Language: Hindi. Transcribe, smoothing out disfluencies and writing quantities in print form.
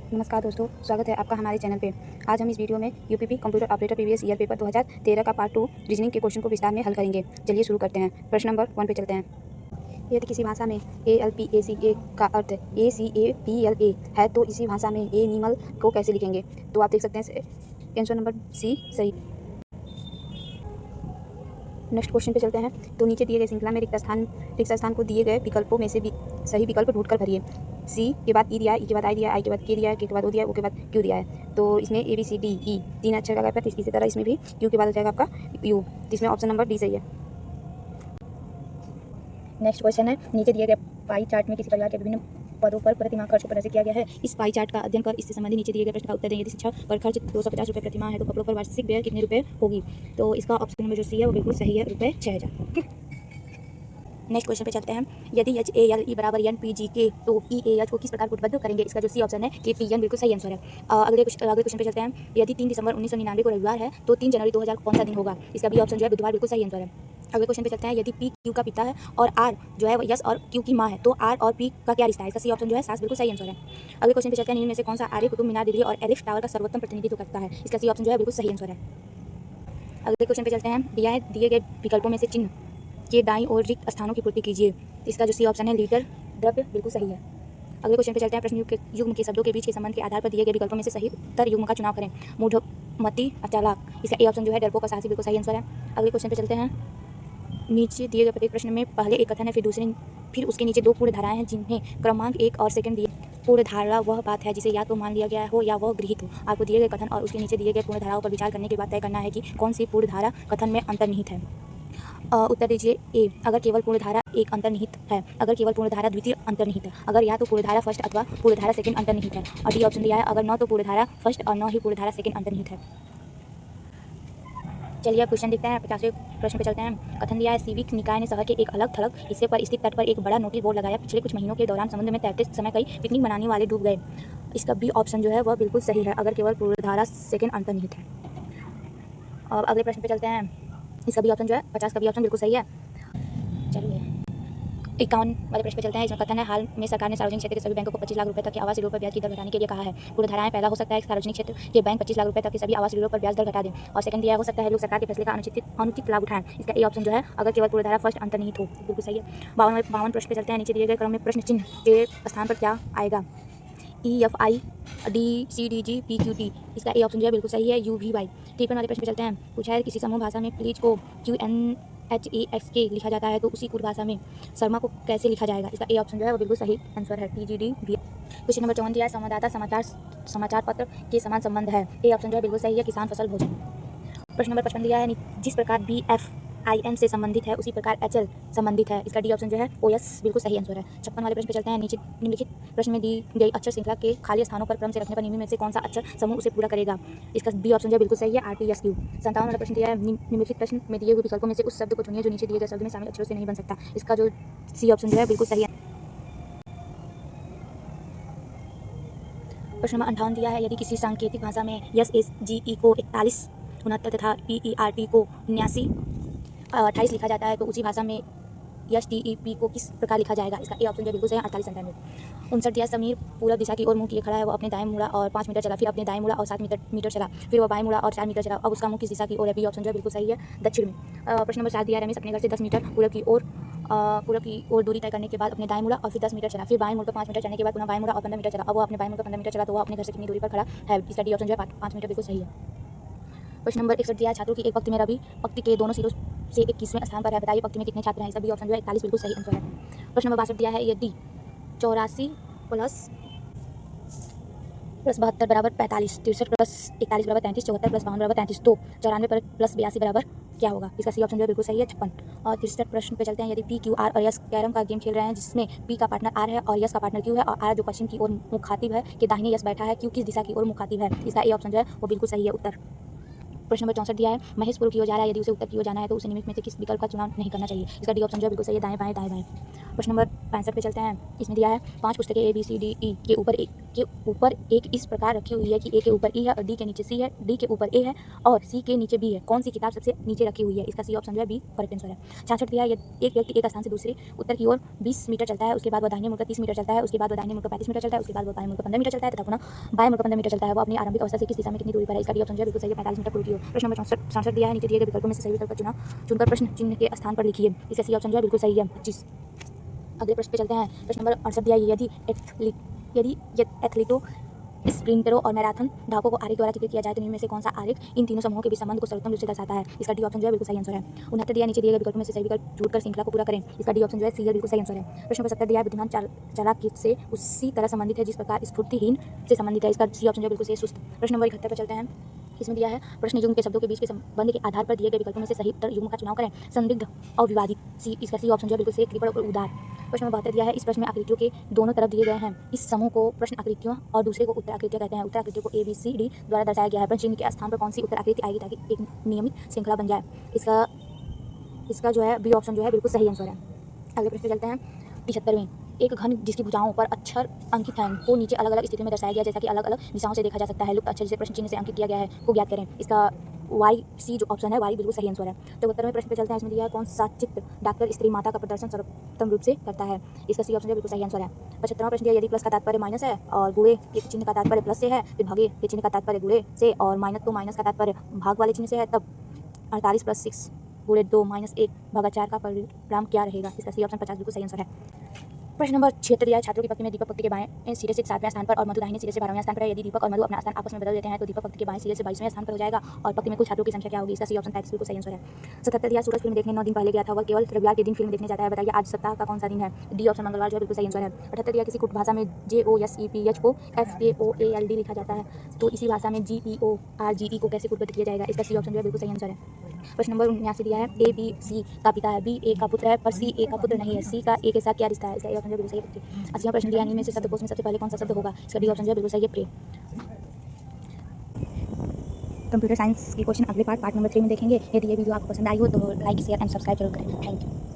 नमस्कार दोस्तों, स्वागत है आपका हमारे चैनल पे। आज हम इस वीडियो में UPP computer operator previous year paper 2013 का पार्ट 2 रीजनिंग के क्वेश्चन को विस्तार में हल करेंगे। चलिए शुरू करते हैं। प्रश्न नंबर 1 पे चलते हैं। यदि किसी भाषा में ALPACA का अर्थ ACAPLA है तो इसी भाषा में एनिमल को कैसे लिखेंगे? तो आप देख सकते हैं आंसर नंबर सी सही। नेक्स्ट क्वेश्चन पे चलते हैं। तो नीचे दिए गए श्रृंखला में रिक्त स्थान को दिए गए विकल्पों में से भी सही विकल्प ढूंढकर भरिए। सी के बाद ई दिया है, ई के बाद आई दिया है, आई के बाद के दिया है, के बाद ओ दिया है, ओ के बाद क्यू दिया है। तो इसमें ABCDE 3 अक्षर का गैप है। इसी तरह इसमें भी क्यू के बाद हो जाएगा आपका यू। इसमें ऑप्शन नंबर डी सही है। नेक्स्ट क्वेश्चन है, नीचे दिए गए पाई चार्ट में किसी परिवार के विभिन्न पदों पर प्रति माह खर्च को प्रदर्शित किया गया है। इस पाई चार्ट का अध्ययन कर इससे संबंधित नीचे दिए गए प्रश्न का उत्तर दें। यदि शिक्षा पर खर्च 250 रुपये प्रति माह है तो कपड़ों पर वार्षिक व्यय कितने रुपये होगी? तो इसका ऑप्शन नंबर जो सी है वो बिल्कुल सही है, रुपये 6000। नेक्स्ट क्वेश्चन पे चलते हैं। यदि HALE बराबर NPGK तो EAH को किस प्रकार गुटबद्ध करेंगे? इसका जो सी ऑप्शन है KPN बिल्कुल सही आंसर है। अगले क्वेश्चन पे चलते हैं। यदि 3 दिसंबर 1999 को रविवार है तो 3 जनवरी 2000 कौन सा दिन होगा? इसका बी ऑप्शन जो है बुधवार बिल्कुल सही आंसर है। अगले क्वेश्चन पे चलते हैं। यदि P Q का पिता है और R जो है वो यस और Q की माँ है तो R और P का क्या रिश्ता है? इसका सी ऑप्शन जो है सास बिल्कुल सही आंसर है। अगले क्वेश्चन पे चलते हैं। निम्न में से कौन सा आर्य कुतुब मीनार दिल्ली और एलिफ टावर का सर्वोत्तम प्रतिनिधित्व करता है? इसका सी ऑप्शन जो है बिल्कुल सही आंसर है। अगले क्वेश्चन पे चलते हैं। दिए गए विकल्पों में से चिन्ह के दाईं ओर रिक्त स्थानों की पूर्ति कीजिए। इसका जो सी ऑप्शन है लीटर द्रव्य बिल्कुल सही है। अगले क्वेश्चन पे चलते हैं। प्रश्न युग्म के शब्दों के बीच के संबंध के आधार पर दिए गए विकल्पों में से सही उत्तर युग्म का चुनाव करें। मूढ़मती अचालाक, इसका ए ऑप्शन जो है डरपोक का साहसी बिल्कुल सही आंसर है। अगले क्वेश्चन पे चलते हैं। नीचे दिए गए प्रत्येक प्रश्न में पहले एक कथन है फिर उसके नीचे 2 पूर्ण धाराएं हैं जिन्हें क्रमांक 1 और सेकंड दिए। पूर्ण धारा वह बात है जिसे या तो मान लिया गया हो या वह गृहीत हो। आपको दिए गए कथन और उसके नीचे दिए गए पूर्ण धाराओं पर विचार करने के बाद तय करना है कि कौन सी पूर्ण धारा कथन में अंतर्निहित है। उत्तर दीजिए ए, अगर केवल पूर्ण धारा एक अंतर्निहित है, अगर केवल पूर्ण धारा द्वितीय अंतर्निहित है, अगर या तो पूर्ण धारा फर्स्ट अथवा पूर्ण धारा सेकंड अंतर्निहित है। और डी ऑप्शन दिया है अगर न तो पूर्ण धारा फर्स्ट और न ही पूर्ण धारा सेकंड अंतर्निहित है। चलिए अब क्वेश्चन देखते हैं। 50वें प्रश्न पे चलते हैं। कथन दिया है सिविक निकाय ने शहर के एक अलग थलग हिस्से पर स्थित तट पर एक बड़ा नोटिस बोर्ड लगाया। पिछले कुछ महीनों के दौरान समुद्र में तैरते समय कई पिकनिक मनाने वाले डूब गए। इसका बी ऑप्शन जो है वह बिल्कुल सही है, अगर केवल पूर्ण धारा सेकंड अंतर्निहित है। और अगले प्रश्न पे चलते हैं। इसका भी ऑप्शन जो है 50 का भी ऑप्शन बिल्कुल सही है। चलिए 51 वाले प्रश्न पे चलते हैं। इसमें कथन है हाल में सरकार ने सार्वजनिक क्षेत्र के सभी बैंकों को 25 लाख रुपए तक के आवास ऋणों पर ब्याज की दर घटाने के लिए कहा है। पूर्ण धाराएं पहला हो सकता है सार्वजनिक क्षेत्र के बैंक 25 लाख रुपए तक के सभी आवास ऋणों पर ब्याज दर घटा दें। और सेकंड दिया हो सकता है लोग सरकार के फैसले का अनुचित लाभ उठाएं। इसका ए ऑप्शन जो है अगर केवल पूर्ण धारा फर्स्ट अंतर्निहित हो बिल्कुल सही है। 52 प्रश्न पे चलते हैं। नीचे दिए गए क्रम में प्रश्न चिन्ह के स्थान पर क्या आएगा? EFI DCDG PQT, इसका ए ऑप्शन जो है बिल्कुल सही है, UVY। 53 वाले प्रश्न पे चलते हैं। पूछा है किसी समूह भाषा में प्लीज को QNHEXK लिखा जाता है तो उसी पूर्व भाषा में शर्मा को कैसे लिखा जाएगा? इसका ए ऑप्शन जो है वो बिल्कुल सही आंसर है, TGD। क्वेश्चन नंबर 54 दिया है संवाददाता समाचार पत्र के समान संबंध है। ए ऑप्शन जो है बिल्कुल सही है, किसान फसल भोजन। प्रश्न नंबर 55 दिया है जिस प्रकार BFIN से संबंधित है उसी प्रकार HL संबंधित है। इसका डी ऑप्शन जो है OS बिल्कुल सही आंसर है। 56 वाले प्रश्न पे चलते हैं। नीचे निम्नलिखित प्रश्न में दी गई अक्षर श्रृंखला के खाली स्थानों पर क्रम से रखने पर निम्न में से कौन सा अक्षर समूह उसे पूरा करेगा? इसका बी ऑप्शन जो है बिल्कुल सही है, RTSQ। 57 वाला प्रश्न दिया है निम्नलिखित प्रश्न में दिए हुए विकल्पों में से उस शब्द को चुनिए जो नीचे दिए गए शब्द में शामिल अक्षरों से नहीं बन सकता। इसका जो सी ऑप्शन जो है बिल्कुल सही है। प्रश्न नंबर 58 दिया है यदि किसी सांकेतिक भाषा में SSGE को 41 69 तथा PERT को 79 28 लिखा जाता है तो उसी भाषा में STEP को किस प्रकार लिखा जाएगा? इसका ए ऑप्शन जो बिल्कुल सही है, 48 97। 59 दिया समीर पूरब दिशा की ओर मुंह किए खड़ा है। वो अपने दाएं मुड़ा और 5 मीटर चला, फिर अपने दाएं मुड़ा और 7 मीटर चला, फिर वो बाएं मुड़ा और 4 मीटर चला। अब उसका मुंह किस दिशा की ओर है? बी ऑप्शन जो है बिल्कुल सही है, दक्षिण में। प्रश्न नंबर 4 दिया है रमेश अपने घर से 10 मीटर पूरब की ओर दूरी तय करने के बाद अपने दाएं मुड़ा और फिर 10 मीटर चला, फिर बाएं मुड़ पर 5 मीटर चलने के बाद पुनः बाएं मुड़ा और 15 मीटर चला। अब वो अपने बाएं मुड़ पर 15 मीटर चला तो वो अपने घर से कितनी दूरी पर खड़ा है? इसका डी ऑप्शन जो है 5 मीटर बिल्कुल सही है। प्रश्न नंबर 61 दिया है छात्रों की एक पंक्ति में रवि पंक्ति के दोनों सिरों से 21वें स्थान पर है। बताइए पंक्ति में कितने छात्र हैं? इसका बी ऑप्शन जो है 41 बिल्कुल सही आंसर है। प्रश्न नंबर 62 दिया है यदि 84 प्लस 72 बराबर 45, 63 प्लस 41 बराबर 33, 74 प्लस 52 बराबर 33 तो 94 प्लस 82 बराबर क्या होगा? इसका सी ऑप्शन जो है बिल्कुल सही है, 56। और 63 प्रश्न पे चलते हैं। यदि P, Q, R और S कैरम का गेम खेल रहे हैं जिसमें P का पार्टनर R है और S का पार्टनर Q है और R जो पश्चिम की ओर मुखातिब है के दाहिने S बैठा है, Q किस दिशा की ओर मुखातिब है? इसका ए ऑप्शन जो है वो बिल्कुल सही है, उत्तर। प्रश्न नंबर 64 दिया है महेश पूर्व की ओर जा रहा है, यदि उसे उत्तर की ओर जाना है तो उसे निम्नलिखित में से किस विकल्प का चुनाव नहीं करना चाहिए? इसका डी ऑप्शन जो है बिल्कुल सही है, दाएं बाएं दाएं बाएं। प्रश्न नंबर 65 पे चलते हैं। इसमें दिया है 5 पुस्तकें A B C D E के ऊपर एक इस प्रकार रखी हुई है कि ए के ऊपर ई है और डी के नीचे सी है, डी के ऊपर ए है और सी के नीचे बी है। कौन सी किताब सबसे नीचे रखी हुई है? इसका सी ऑप्शन जो है बी करेक्ट आंसर है। 66 दिया है एक व्यक्ति एक स्थान से दूसरे उत्तर की ओर 20 मीटर चलता है, उसके बाद वह दाहिने मुड़कर 30 मीटर चलता है, उसके बाद वह दाहिने मुड़कर 35 मीटर चलता है, उसके बाद वह बाएं मुड़कर 15 मीटर चलता है तथा पुनः बाएं मुड़कर 15 मीटर चलता है। वो अपनी आरंभिक अवस्था से किस दिशा में कितनी दूरी पर है? इसका डी ऑप्शन जो है बिल्कुल सही है, 45 मीटर पूरी की ओर। प्रश्न नंबर 64 दिया है, नीचे दिए गए विकल्पों में से सही विकल्प चुनकर प्रश्न चिन्ह के स्थान पर लिखिए। इसका सी ऑप्शन जो है बिल्कुल सही है, 25। अगले प्रश्न पे चलते हैं। प्रश्न नंबर 68 दिया है, यदि एथलीटों, स्प्रिंटरों और मैराथन धावकों को आरेख द्वारा चित्रित किया जाए तो निम्न में से कौन सा आरेख इन तीनों समूहों के बीच संबंध को सर्वोत्तम रूप से दर्शाता है? इसका डी ऑप्शन जो है बिल्कुल सही आंसर है। 69 दिया, नीचे दिए गए विकल्पों में से सही विकल्प ढूंढकर श्रृंखला को पूरा करें। इसका डी ऑप्शन जो है सी है, बिल्कुल सही आंसर है। प्रश्न नंबर 70 दिया है, बुद्धिमान चालाक से उसी तरह संबंधित है जिस प्रकार स्फूर्तिहीन से संबंधित है। इसका सी ऑप्शन जो है बिल्कुल सही, सुस्त। प्रश्न नंबर 71 पर चलते हैं। इसमें दिया है प्रश्न युग्म के शब्दों के बीच के संबंध के आधार पर दिए गए विकल्पों में से सही उत्तर युग्म का चुनाव करें। संदिग्ध और विवादित, सी। इसका सी ऑप्शन जो है बिल्कुल सही, कृपण और उदार। प्रश्न नंबर 72 दिया है, इस प्रश्न में आकृतियों के दोनों तरफ दिए गए हैं। इस समूह को प्रश्न आकृतियों और दूसरे को उत्तर आकृतियां कहते हैं। उत्तर आकृतियों को ए बी सी डी द्वारा दर्शाया गया है। प्रश्न चिन्ह के स्थान पर कौन सी उत्तर आकृति आएगी ताकि एक नियमित श्रृंखला बन जाए? इसका जो है बी ऑप्शन जो है बिल्कुल सही आंसर है। अगले प्रश्न पे चलते हैं। 75वें, एक घन जिसकी भुजाओं पर अक्षर अंकित हैं को नीचे अलग अलग स्थितियों में दर्शाया गया जैसा कि अलग अलग दिशाओं से देखा जा सकता है। लुप्त अक्षर जिसे प्रश्न चिन्ह से अंकित किया गया है को ज्ञात करें। इसका वाई, सी जो ऑप्शन है वाई बिल्कुल सही आंसर है। तो 72वें प्रश्न पे चलते हैं। इसमें दिया है कौन सा चित्र डॉक्टर स्त्री माता का प्रदर्शन सर्वोत्तम रूप से करता है? इसका सी ऑप्शन बिल्कुल सही आंसर है। 75वां प्रश्न दिया, यदि प्लस का तात्पर्य माइनस है और गुणे के चिन्ह का तात्पर्य प्लस से है, फिर भागे के चिन्ह का तात्पर्य गुणे से और माइनस का तात्पर्य भाग वाले चिन्ह से है, तब 48 + 6 गुणे 2 - 1 भागा 4 का परिणाम क्या रहेगा? इसका सी ऑप्शन 50 बिल्कुल सही आंसर है। प्रश्न नंबर 76 दिया है, छात्रों की पंक्ति में दीपक पंक्ति के बाएं सिरे से 7वें स्थान पर और मधु दाहिने सिरे से 12वें स्थान पर है। यदि दीपक और मधु अपना स्थान आपस में बदल देते हैं तो दीपक पंक्ति के बाएं सिरे से 22वें स्थान पर हो जाएगा और पंक्ति में कुल छात्रों की संख्या क्या होगी? इसका सी ऑप्शन 33 बिल्कुल सही आंसर है। 77 दिया, सूरज फिल्म देखने 9 दिन पहले गया था, वह केवल रविवार के दिन फिल्म देखने जाता है, बताइए आज सप्ताह का कौन सा दिन है? डी ऑप्शन मंगलवार जो है बिल्कुल सही आंसर है। 78 दिया, किसी कुट भाषा में JOSEPH को FAOALD लिखा जाता है तो इसी भाषा में GEORGE को कैसे कुटबद्ध किया जाएगा? इसका सी ऑप्शन जो है बिल्कुल सही आंसर है। प्रश्न नंबर 79 दिया है, A B C का पिता है, B A का पुत्र है पर C A का पुत्र नहीं है, C का A के साथ क्या रिश्ता है? इसका ऑप्शन जो बिल्कुल सही है। 80वां प्रश्न दिया, इनमें से शब्दकोश में सबसे पहले कौन सा शब्द होगा? इसका डी ऑप्शन जो है बिल्कुल सही है, प्रे। कंप्यूटर साइंस के क्वेश्चन अगले पार्ट नंबर 3 में देखेंगे। यदि ये वीडियो आपको पसंद आई हो तो लाइक शेयर एंड सब्सक्राइब जरूर करें। Thank you.